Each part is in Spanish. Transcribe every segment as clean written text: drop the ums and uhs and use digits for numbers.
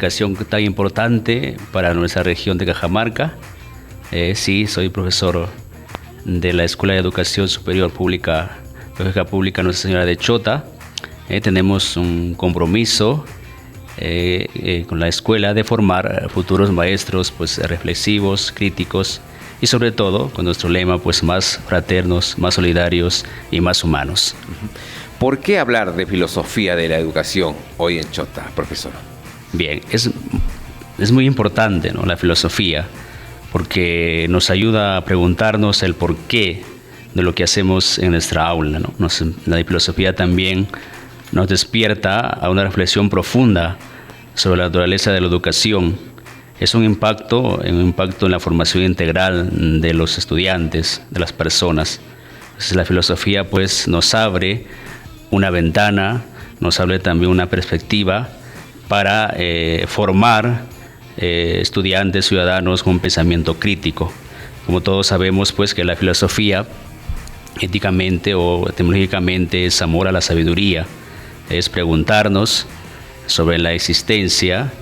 Educación tan importante para nuestra región de Cajamarca. Sí, soy profesor de la Escuela de Educación Superior Pública, Pedagógica Pública Nuestra Señora de Chota. Tenemos un compromiso con la escuela de formar futuros maestros pues, reflexivos, críticos y sobre todo con nuestro lema pues, más fraternos, más solidarios y más humanos. ¿Por qué hablar de filosofía de la educación hoy en Chota, profesor? Bien, es muy importante, ¿no?, la filosofía, porque nos ayuda a preguntarnos el porqué de lo que hacemos en nuestra aula, ¿no? La filosofía también nos despierta a una reflexión profunda sobre la naturaleza de la educación. Es un impacto en la formación integral de los estudiantes, de las personas. Entonces, la filosofía pues, nos abre una ventana, nos abre también una perspectiva para formar estudiantes, ciudadanos con pensamiento crítico. Como todos sabemos, pues, que la filosofía, éticamente o etimológicamente, es amor a la sabiduría, es preguntarnos sobre la existencia,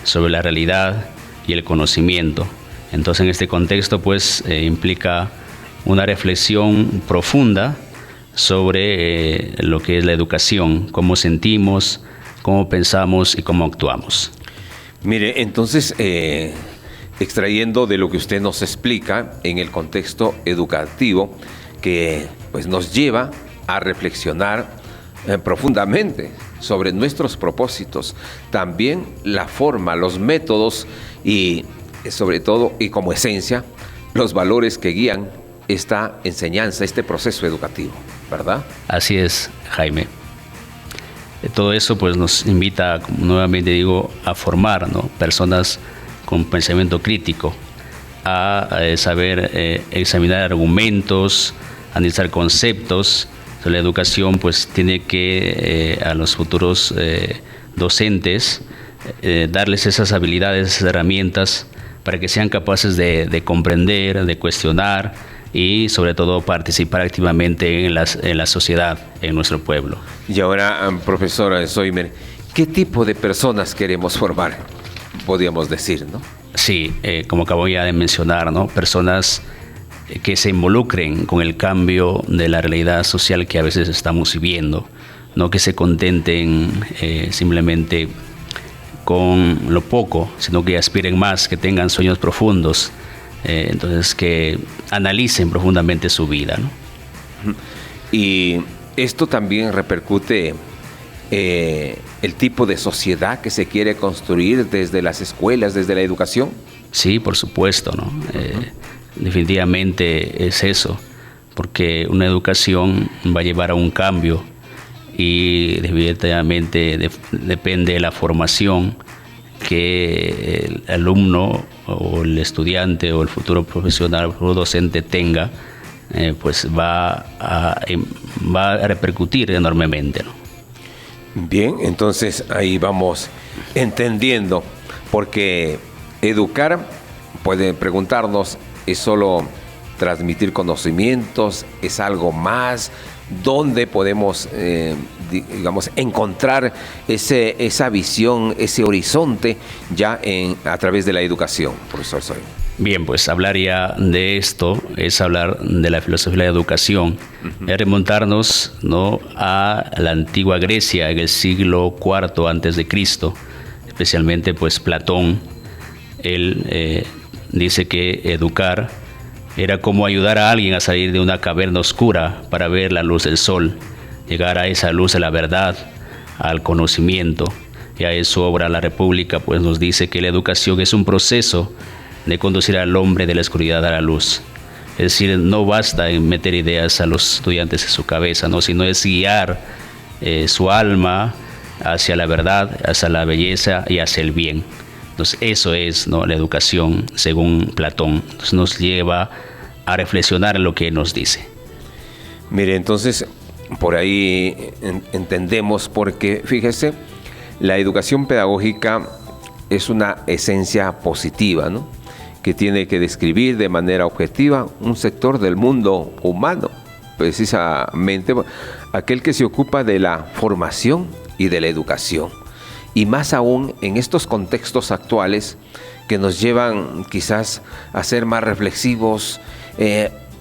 sobre la realidad y el conocimiento. Entonces, en este contexto, pues, implica una reflexión profunda sobre lo que es la educación, cómo sentimos, cómo pensamos y cómo actuamos. Mire, entonces, extrayendo de lo que usted nos explica en el contexto educativo, que pues, nos lleva a reflexionar profundamente sobre nuestros propósitos, también la forma, los métodos y sobre todo y como esencia, los valores que guían esta enseñanza, este proceso educativo, ¿verdad? Así es, Jaime. Todo eso pues nos invita, nuevamente digo, a formar, ¿no?, personas con pensamiento crítico, a saber examinar argumentos, analizar conceptos. La educación pues tiene que a los futuros docentes darles esas habilidades, esas herramientas para que sean capaces de comprender, de cuestionar y sobre todo participar activamente en la sociedad, en nuestro pueblo. Y ahora, profesora Soimer, ¿qué tipo de personas queremos formar? Podríamos decir, ¿no? Sí, como acabo ya de mencionar, ¿no?, personas que se involucren con el cambio de la realidad social que a veces estamos viviendo, no que se contenten simplemente con lo poco, sino que aspiren más, que tengan sueños profundos. Entonces, que analicen profundamente su vida, ¿no? Y esto también repercute el tipo de sociedad que se quiere construir desde las escuelas, desde la educación. Sí, por supuesto, ¿no? Definitivamente es eso, porque una educación va a llevar a un cambio y definitivamente depende de la formación que el alumno o el estudiante o el futuro profesional, el futuro docente tenga, pues va a repercutir enormemente, ¿no? Bien, entonces ahí vamos entendiendo, porque educar, puede preguntarnos, ¿es solo transmitir conocimientos? ¿Es algo más? ¿Dónde podemos, digamos, encontrar esa visión, ese horizonte ya a través de la educación, profesor Soy? Bien, pues hablar ya de esto es hablar de la filosofía de la educación, es remontarnos, ¿no?, a la antigua Grecia en el siglo IV antes de Cristo, especialmente pues Platón. Él dice que educar era como ayudar a alguien a salir de una caverna oscura para ver la luz del sol, llegar a esa luz de la verdad, al conocimiento. Ya en su obra La República pues nos dice que la educación es un proceso de conducir al hombre de la oscuridad a la luz. Es decir, no basta en meter ideas a los estudiantes en su cabeza, ¿no?, sino es guiar su alma hacia la verdad, hacia la belleza y hacia el bien. Entonces eso es, ¿no?, la educación según Platón. Entonces, nos lleva a reflexionar en lo que nos dice. Mire, entonces por ahí entendemos, porque fíjese, la educación pedagógica es una esencia positiva, ¿no?, que tiene que describir de manera objetiva un sector del mundo humano, precisamente aquel que se ocupa de la formación y de la educación. y más aún en estos contextos actuales que nos llevan quizás a ser más reflexivos,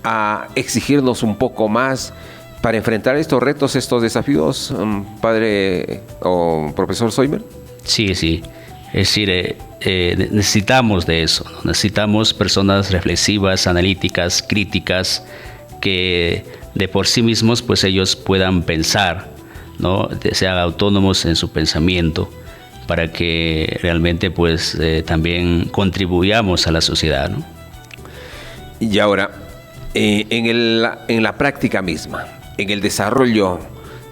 a exigirnos un poco más para enfrentar estos retos, estos desafíos, padre o profesor Soimer? Sí, sí. Es decir, necesitamos de eso, ¿no? Necesitamos personas reflexivas, analíticas, críticas, que de por sí mismos pues ellos puedan pensar, ¿no? Sean autónomos en su pensamiento, para que realmente pues también contribuyamos a la sociedad, ¿no? Y ahora, en la práctica misma, en el desarrollo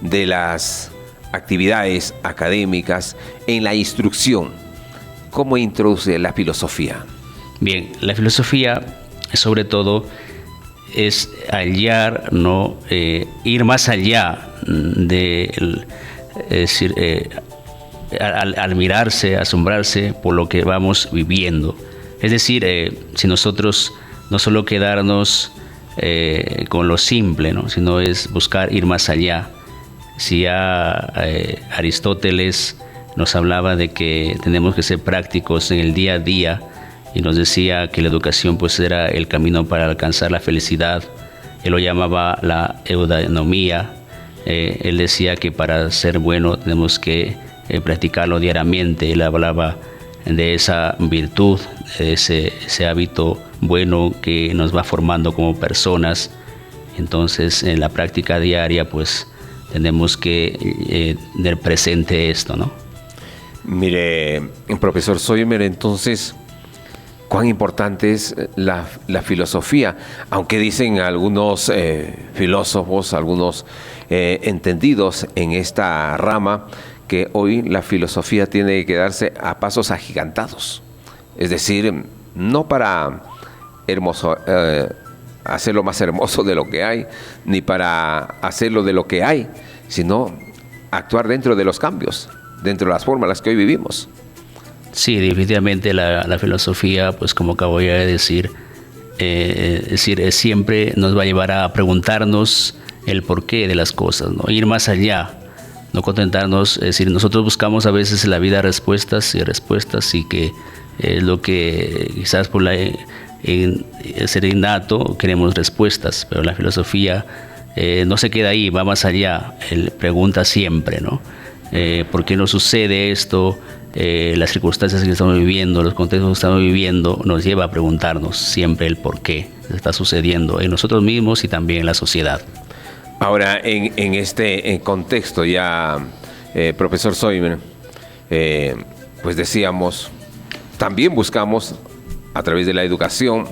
de las actividades académicas, en la instrucción, ¿cómo introduce la filosofía? Bien, la filosofía sobre todo es hallar, ¿no? Ir más allá de, es decir, al mirarse, asombrarse por lo que vamos viviendo. Es decir, si nosotros no solo quedarnos con lo simple, ¿no? Sino es buscar ir más allá. Si ya Aristóteles nos hablaba de que tenemos que ser prácticos en el día a día y nos decía que la educación pues era el camino para alcanzar la felicidad, él lo llamaba la eudaimia. Él decía que para ser bueno tenemos que practicarlo diariamente. Él hablaba de esa virtud, de ese hábito bueno que nos va formando como personas. Entonces, en la práctica diaria, pues tenemos que tener presente esto, ¿no? Mire, profesor Soimer, entonces, cuán importante es la filosofía, aunque dicen algunos filósofos, algunos entendidos en esta rama, que hoy la filosofía tiene que darse a pasos agigantados. Es decir, no para hacerlo más hermoso de lo que hay, ni para hacerlo de lo que hay, sino actuar dentro de los cambios, dentro de las formas en las que hoy vivimos. Sí, definitivamente la filosofía, pues como acabo ya de decir, siempre nos va a llevar a preguntarnos el porqué de las cosas, ¿no? Ir más allá, no contentarnos. Es decir, nosotros buscamos a veces en la vida respuestas y que es lo que quizás por ser innato queremos respuestas, pero la filosofía no se queda ahí, va más allá. Él pregunta siempre, ¿no? ¿Por qué nos sucede esto? Las circunstancias que estamos viviendo, los contextos que estamos viviendo, nos lleva a preguntarnos siempre el por qué está sucediendo en nosotros mismos y también en la sociedad. Ahora, en este contexto ya, profesor Soimer, pues decíamos, también buscamos a través de la educación,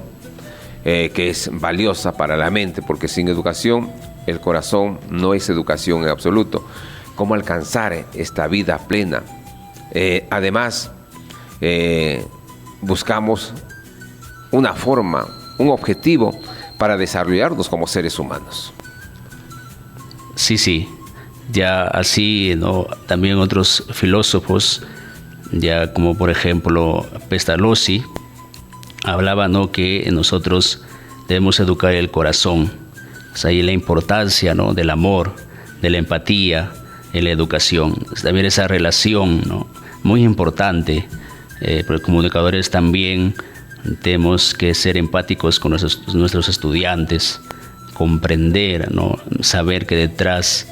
que es valiosa para la mente, porque sin educación el corazón no es educación en absoluto. ¿Cómo alcanzar esta vida plena? Además, buscamos una forma, un objetivo para desarrollarnos como seres humanos. Sí, ya así, ¿no? También otros filósofos, ya como por ejemplo Pestalozzi, hablaba, ¿no?, que nosotros debemos educar el corazón. O sea, ahí la importancia, ¿no?, del amor, de la empatía en la educación. También esa relación, ¿no?, muy importante. Pero como educadores también tenemos que ser empáticos con nuestros estudiantes, comprender, ¿no?, saber que detrás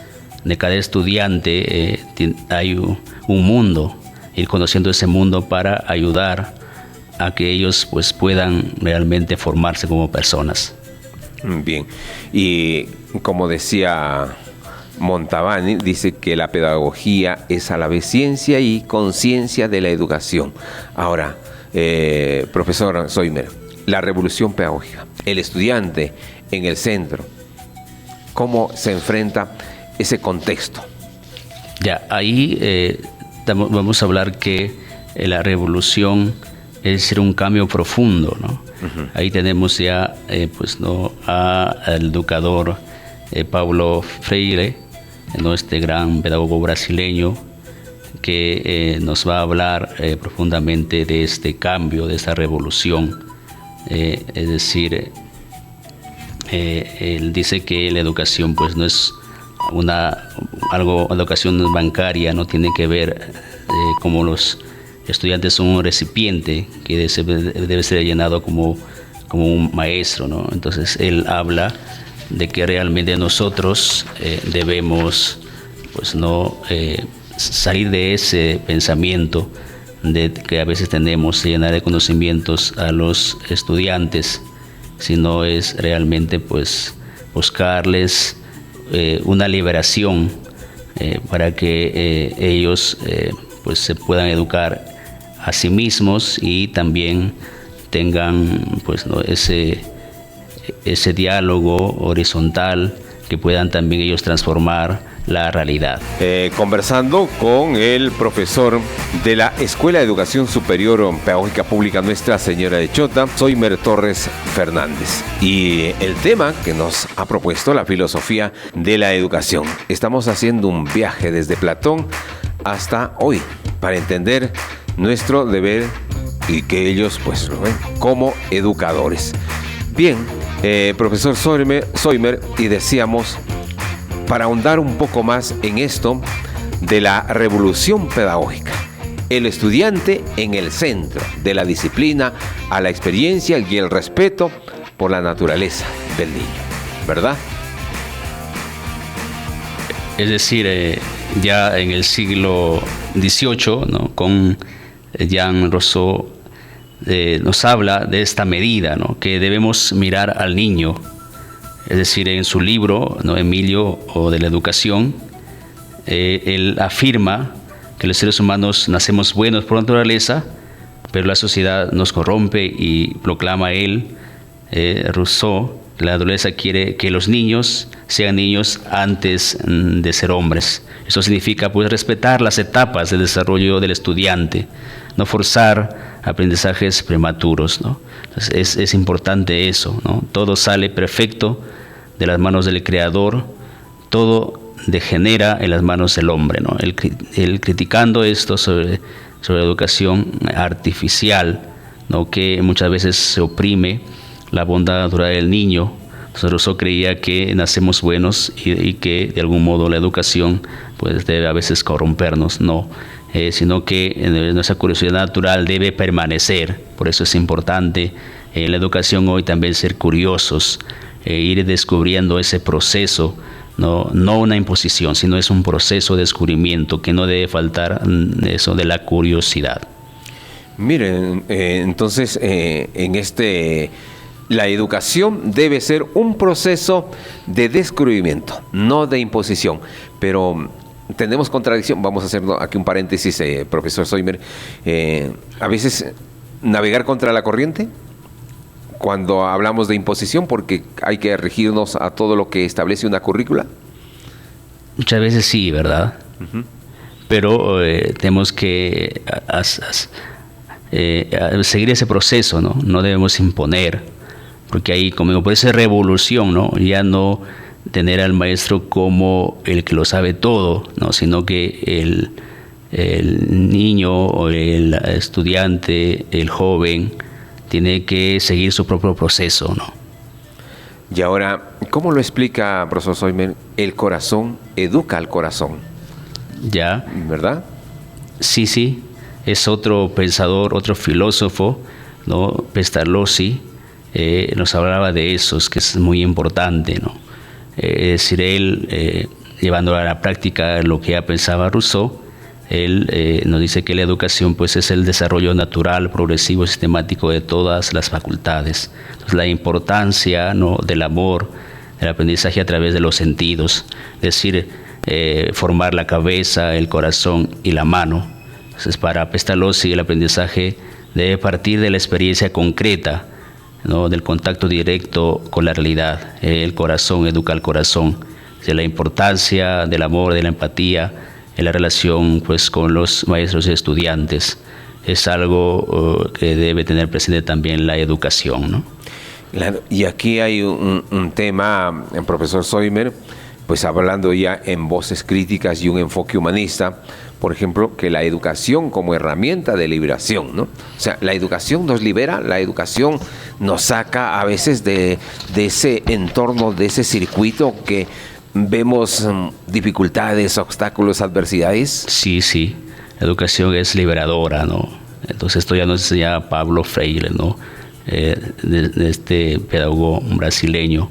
de cada estudiante hay un mundo, ir conociendo ese mundo para ayudar a que ellos pues puedan realmente formarse como personas. Bien, y como decía Montalbán, dice que la pedagogía es a la vez ciencia y conciencia de la educación. Ahora, profesor Soimer, la revolución pedagógica, el estudiante en el centro, ¿cómo se enfrenta ese contexto? Ya, ahí vamos a hablar que la revolución es ser un cambio profundo, ¿no? Uh-huh. Ahí tenemos ya pues, ¿no?, al educador Paulo Freire, ¿no?, este gran pedagogo brasileño que nos va a hablar profundamente de este cambio, de esta revolución. Es decir, él dice que la educación pues no es la educación bancaria, no tiene que ver como los estudiantes son un recipiente que debe ser llenado como un maestro, ¿no? Entonces él habla de que realmente nosotros debemos pues no salir de ese pensamiento de que a veces tenemos, llenar de conocimientos a los estudiantes, sino es realmente pues buscarles una liberación para que ellos pues se puedan educar a sí mismos y también tengan pues ¿no? ese diálogo horizontal, que puedan también ellos transformar la realidad. Conversando con el profesor de la Escuela de Educación Superior Pedagógica Pública Nuestra Señora de Chota, Soymer Torres Fernández. Y el tema que nos ha propuesto, la filosofía de la educación. Estamos haciendo un viaje desde Platón hasta hoy para entender nuestro deber y que ellos pues lo ven como educadores. Bien, profesor Soymer, y decíamos, para ahondar un poco más en esto de la revolución pedagógica, el estudiante en el centro de la disciplina, a la experiencia y el respeto por la naturaleza del niño, ¿verdad? Es decir, ya en el siglo XVIII, ¿no? Con Jean Rousseau nos habla de esta medida, ¿no? Que debemos mirar al niño. Es decir, en su libro, ¿no? Emilio o de la educación, él afirma que los seres humanos nacemos buenos por naturaleza, pero la sociedad nos corrompe, y proclama él, Rousseau, la naturaleza quiere que los niños sean niños antes de ser hombres. Eso significa pues respetar las etapas del desarrollo del estudiante, no forzar aprendizajes prematuros, ¿no? Entonces es importante eso, ¿no? Todo sale perfecto de las manos del Creador, todo degenera en las manos del hombre, ¿no? Él criticando esto sobre la educación artificial, ¿no? Que muchas veces se oprime la bondad natural del niño. Rousseau creía que nacemos buenos y que de algún modo la educación pues debe a veces corrompernos, no, sino que nuestra curiosidad natural debe permanecer. Por eso es importante en la educación hoy también ser curiosos, ir descubriendo ese proceso, no una imposición, sino es un proceso de descubrimiento que no debe faltar eso de la curiosidad. Miren, entonces la educación debe ser un proceso de descubrimiento, no de imposición. Pero tenemos contradicción. Vamos a hacer aquí un paréntesis, profesor Soymer. A veces navegar contra la corriente cuando hablamos de imposición, porque hay que regirnos a todo lo que establece una currícula. Muchas veces sí, ¿verdad? Uh-huh. Pero tenemos que seguir ese proceso, ¿no? No debemos imponer, porque ahí, como por esa revolución, ¿no? Ya no tener al maestro como el que lo sabe todo, ¿no? Sino que el niño o el estudiante, el joven, tiene que seguir su propio proceso, ¿no? Y ahora, ¿cómo lo explica, profesor Soymer? El corazón educa al corazón. Ya. ¿Verdad? Sí. Es otro pensador, otro filósofo, ¿no? Pestalozzi nos hablaba de eso, que es muy importante, ¿no? Es decir, él, llevando a la práctica lo que ya pensaba Rousseau, él nos dice que la educación pues es el desarrollo natural, progresivo, sistemático de todas las facultades. Entonces, la importancia, ¿no? del amor, del aprendizaje a través de los sentidos, es decir, formar la cabeza, el corazón y la mano. Entonces, para Pestalozzi el aprendizaje debe partir de la experiencia concreta, ¿no? del contacto directo con la realidad. El corazón educa al corazón. De la importancia del amor, de la empatía, en la relación pues con los maestros y estudiantes, es algo que debe tener presente también la educación, ¿no? Claro, y aquí hay un tema, profesor Soymer, pues hablando ya en voces críticas y un enfoque humanista, por ejemplo, que la educación como herramienta de liberación, ¿no? O sea, la educación nos libera, la educación nos saca a veces de ese entorno, de ese circuito que vemos dificultades, obstáculos, adversidades. Sí. la educación es liberadora, ¿no? Entonces esto ya nos enseña Paulo Freire, ¿no? De este pedagogo brasileño.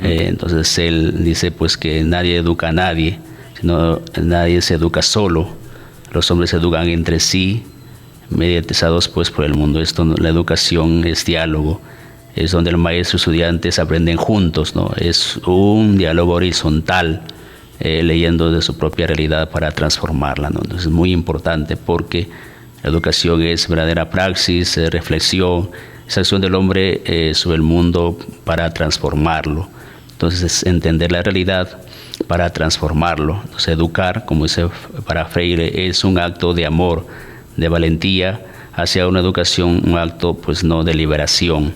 Entonces él dice pues que nadie educa a nadie, sino nadie se educa solo. Los hombres se educan entre sí, mediatizados pues por el mundo. La educación es diálogo, es donde el maestro y estudiantes aprenden juntos, ¿no? Es un diálogo horizontal, leyendo de su propia realidad para transformarla, ¿no? Entonces es muy importante porque la educación es verdadera praxis, reflexión, es acción del hombre sobre el mundo para transformarlo. Entonces es entender la realidad para transformarlo. Entonces educar, como dice para Freire, es un acto de amor, de valentía hacia una educación, un acto pues no de liberación.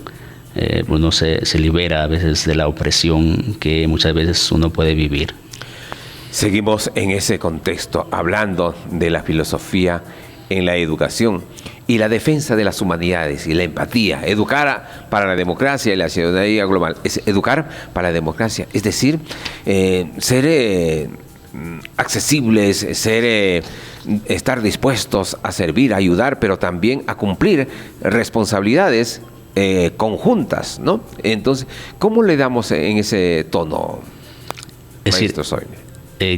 Uno se libera a veces de la opresión que muchas veces uno puede vivir. Seguimos en ese contexto hablando de la filosofía en la educación y la defensa de las humanidades y la empatía. Educar para la democracia y la ciudadanía global es educar para la democracia, es decir, ser accesibles, estar dispuestos a servir, a ayudar, pero también a cumplir responsabilidades conjuntas, ¿no? Entonces, ¿cómo le damos en ese tono, maestro Soine?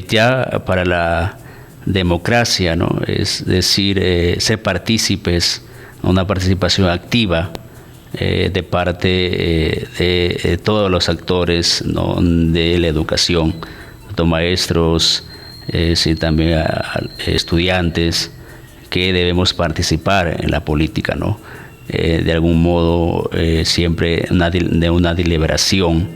Ya para la democracia, ¿no? Es decir, ser partícipes, una participación activa de parte de todos los actores, ¿no? De la educación, tanto maestros, sí, también estudiantes, que debemos participar en la política, ¿no? De algún modo, siempre de una deliberación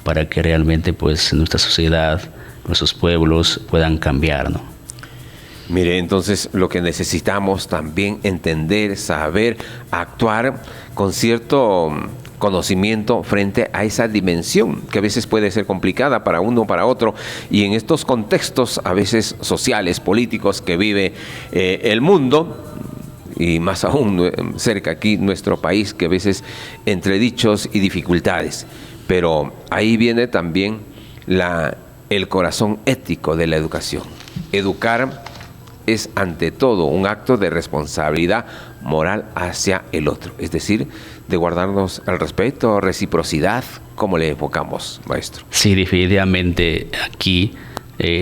para que realmente pues nuestra sociedad, nuestros pueblos puedan cambiar, ¿no? Mire, entonces lo que necesitamos también entender, saber, actuar con cierto conocimiento frente a esa dimensión que a veces puede ser complicada para uno, para otro, y en estos contextos a veces sociales, políticos que vive el mundo, y más aún cerca aquí nuestro país, que a veces entre dichos y dificultades. Pero ahí viene también el corazón ético de la educación. Educar es ante todo un acto de responsabilidad moral hacia el otro, es decir, de guardarnos el respeto, reciprocidad. ¿Cómo le enfocamos, maestro? Sí, definitivamente aquí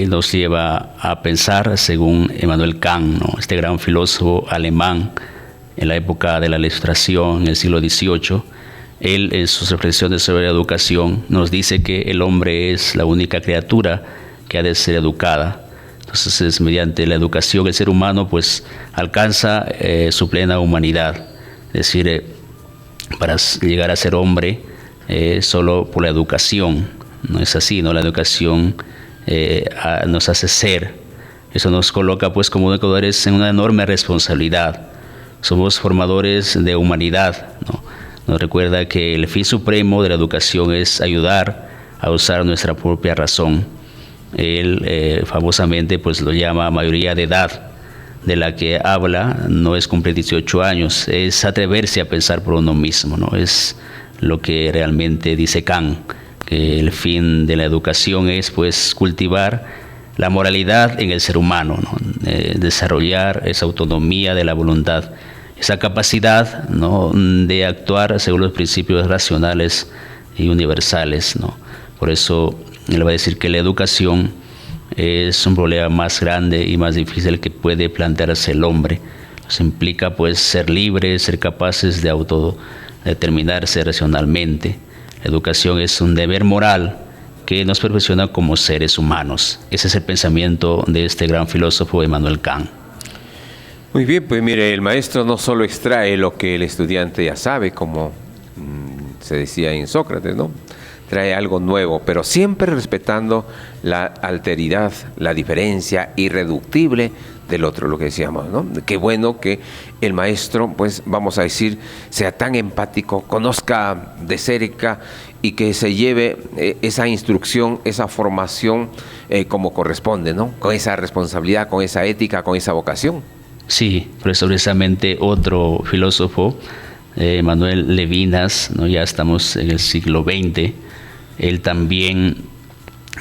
nos lleva a pensar, según Immanuel Kant, ¿no? Este gran filósofo alemán en la época de la Ilustración, en el siglo XVIII. Él, en sus reflexiones sobre la educación, nos dice que el hombre es la única criatura que ha de ser educada. Entonces, es mediante la educación el ser humano pues alcanza su plena humanidad. Es decir, para llegar a ser hombre, solo por la educación. No es así, ¿no? La educación nos hace ser. Eso nos coloca pues como educadores en una enorme responsabilidad. Somos formadores de humanidad, ¿no? Nos recuerda que el fin supremo de la educación es ayudar a usar nuestra propia razón. Él famosamente pues lo llama mayoría de edad, de la que habla no es cumplir 18 años, es atreverse a pensar por uno mismo, ¿no? Es lo que realmente dice Kant, que el fin de la educación es pues cultivar la moralidad en el ser humano, ¿no? Desarrollar esa autonomía de la voluntad, esa capacidad, ¿no? De actuar según los principios racionales y universales, ¿no? Por eso él va a decir que la educación es un problema más grande y más difícil que puede plantearse el hombre. Eso implica pues ser libres, ser capaces de autodeterminarse racionalmente. La educación es un deber moral que nos perfecciona como seres humanos. Ese es el pensamiento de este gran filósofo Immanuel Kant. Muy bien, pues mire, el maestro no solo extrae lo que el estudiante ya sabe, como se decía en Sócrates, ¿no? Trae algo nuevo, pero siempre respetando la alteridad, la diferencia irreductible del otro, lo que decíamos, ¿no? Qué bueno que el maestro, pues vamos a decir, sea tan empático, conozca de cerca y que se lleve esa instrucción, esa formación como corresponde, ¿no? Con esa responsabilidad, con esa ética, con esa vocación. Sí, precisamente otro filósofo, Manuel Levinas, ¿no? Ya estamos en el siglo XX. Él también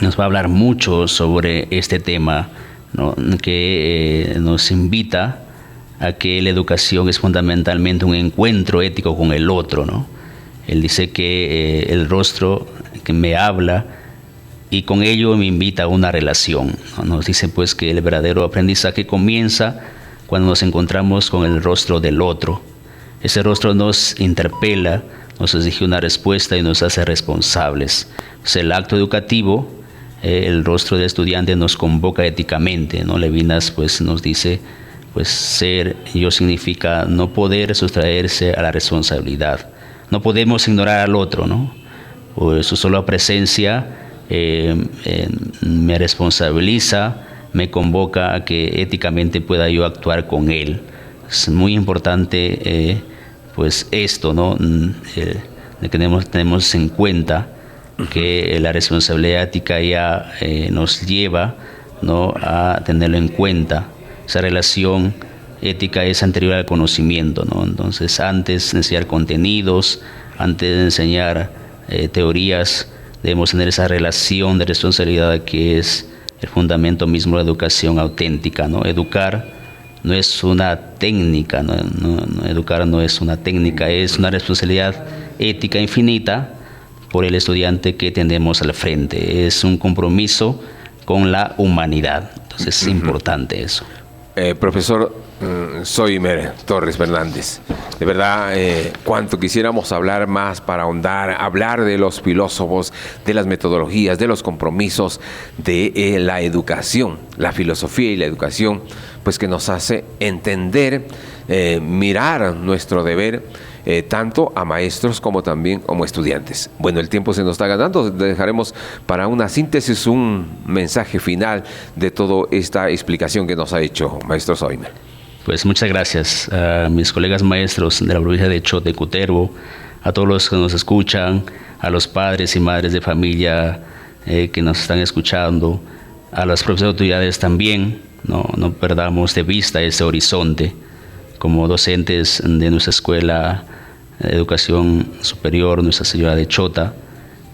nos va a hablar mucho sobre este tema ¿no? Que nos invita a que la educación es fundamentalmente un encuentro ético con el otro, ¿no? Él dice que el rostro que me habla y con ello me invita a una relación, ¿no? Nos dice pues que el verdadero aprendizaje comienza cuando nos encontramos con el rostro del otro. Ese rostro nos interpela, nos exige una respuesta y nos hace responsables. Pues el acto educativo, el rostro del estudiante nos convoca éticamente, ¿no? Levinas pues nos dice, pues ser yo significa no poder sustraerse a la responsabilidad. No podemos ignorar al otro, ¿no? Pues su sola presencia me responsabiliza, me convoca a que éticamente pueda yo actuar con él. Es muy importante pues esto, ¿no? Tenemos en cuenta que la responsabilidad ética ya nos lleva, ¿no?, a tenerlo en cuenta. Esa relación ética es anterior al conocimiento, ¿no? Entonces, antes de enseñar contenidos, antes de enseñar teorías, debemos tener esa relación de responsabilidad que es el fundamento mismo de la educación auténtica, ¿no? Educar no es una técnica, educar no es una técnica, es una responsabilidad ética infinita por el estudiante que tenemos al frente. Es un compromiso con la humanidad. Entonces es importante eso. Profesor Soimer Torres Fernández, de verdad, cuánto quisiéramos hablar más para ahondar, hablar de los filósofos, de las metodologías, de los compromisos, de la educación, la filosofía y la educación, pues que nos hace entender, mirar nuestro deber, tanto a maestros como también como estudiantes. Bueno, el tiempo se nos está ganando, dejaremos para una síntesis un mensaje final de toda esta explicación que nos ha hecho maestro Soimer. Pues muchas gracias a mis colegas maestros de la provincia de Chota y Cutervo, a todos los que nos escuchan, a los padres y madres de familia que nos están escuchando, a las profesoras autoridades también. No perdamos de vista ese horizonte. Como docentes de nuestra escuela de educación superior, Nuestra Señora de Chota,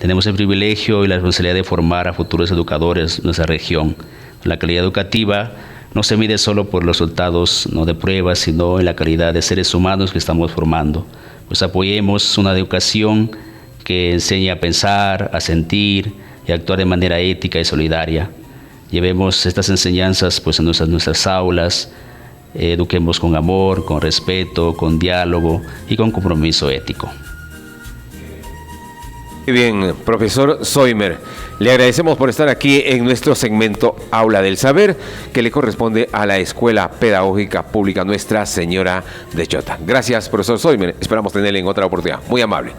tenemos el privilegio y la responsabilidad de formar a futuros educadores de nuestra región. La calidad educativa no se mide solo por los resultados, no de pruebas, sino en la calidad de seres humanos que estamos formando. Pues apoyemos una educación que enseñe a pensar, a sentir y a actuar de manera ética y solidaria. Llevemos estas enseñanzas pues, en nuestras aulas, eduquemos con amor, con respeto, con diálogo y con compromiso ético. Muy bien, profesor Soimer, le agradecemos por estar aquí en nuestro segmento Aula del Saber, que le corresponde a la Escuela Pedagógica Pública Nuestra Señora de Chota. Gracias, profesor Soimer. Esperamos tenerle en otra oportunidad. Muy amable.